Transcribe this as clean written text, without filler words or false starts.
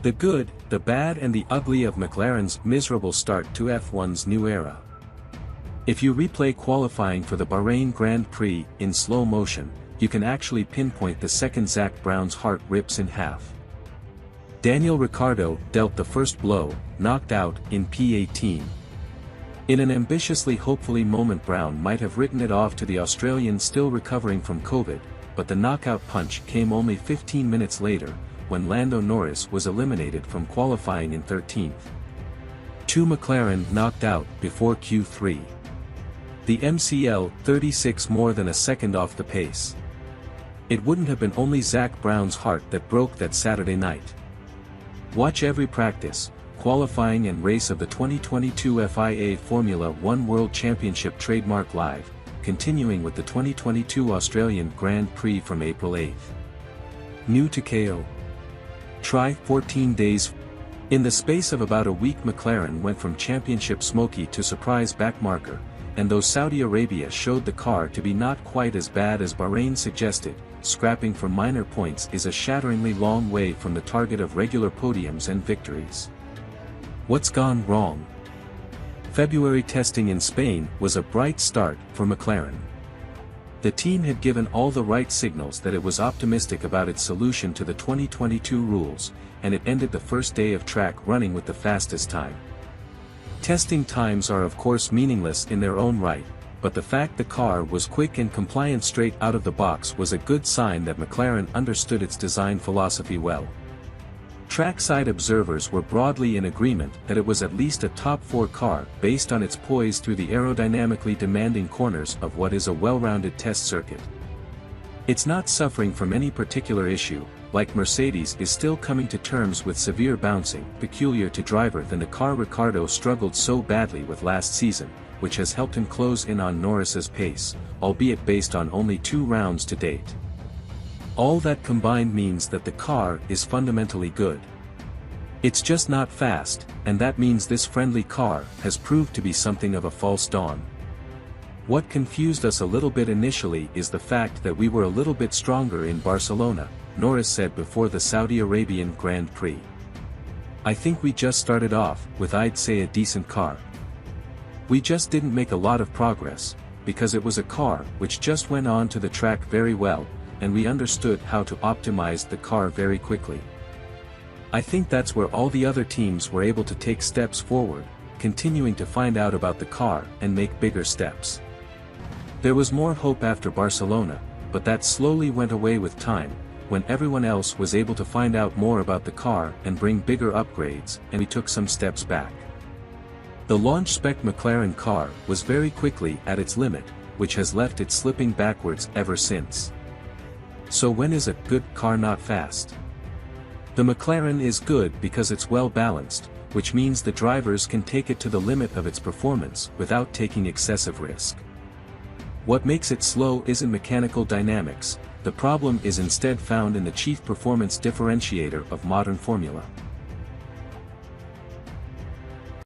The good, the bad and the ugly of McLaren's miserable start to F1's new era. If you replay qualifying for the Bahrain Grand Prix in slow motion, you can actually pinpoint the second Zak Brown's heart rips in half. Daniel Ricciardo dealt the first blow, knocked out in P18. In an ambitiously hopefully moment Brown might have written it off to the Australian still recovering from COVID, but the knockout punch came only 15 minutes later, when Lando Norris was eliminated from qualifying in 13th. 2 McLaren knocked out before Q3. The MCL 36 more than a second off the pace. It wouldn't have been only Zak Brown's heart that broke that Saturday night. Watch every practice, qualifying and race of the 2022 FIA Formula One World Championship trademark live, continuing with the 2022 Australian Grand Prix from April 8th. New to KO. Try 14 days. In the space of about a week McLaren went from championship smoky to surprise backmarker, and though Saudi Arabia showed the car to be not quite as bad as Bahrain suggested, scrapping for minor points is a shatteringly long way from the target of regular podiums and victories. What's gone wrong? February testing in Spain was a bright start for McLaren. The team had given all the right signals that it was optimistic about its solution to the 2022 rules, and it ended the first day of track running with the fastest time. Testing times are of course meaningless in their own right, but the fact the car was quick and compliant straight out of the box was a good sign that McLaren understood its design philosophy well. Trackside observers were broadly in agreement that it was at least a top 4 car based on its poise through the aerodynamically demanding corners of what is a well-rounded test circuit. It's not suffering from any particular issue, like Mercedes is still coming to terms with severe bouncing peculiar to driver than the car Ricciardo struggled so badly with last season, which has helped him close in on Norris's pace, albeit based on only 2 rounds to date. All that combined means that the car is fundamentally good. It's just not fast, and that means this friendly car has proved to be something of a false dawn. What confused us a little bit initially is the fact that we were a little bit stronger in Barcelona, Norris said before the Saudi Arabian Grand Prix. I think we just started off with I'd say a decent car. We just didn't make a lot of progress, because it was a car which just went on to the track very well, and we understood how to optimize the car very quickly. I think that's where all the other teams were able to take steps forward, continuing to find out about the car and make bigger steps. There was more hope after Barcelona, but that slowly went away with time, when everyone else was able to find out more about the car and bring bigger upgrades, and we took some steps back. The launch-spec McLaren car was very quickly at its limit, which has left it slipping backwards ever since. So when is a good car not fast? The McLaren is good because it's well balanced, which means the drivers can take it to the limit of its performance without taking excessive risk. What makes it slow isn't mechanical dynamics, the problem is instead found in the chief performance differentiator of modern formula.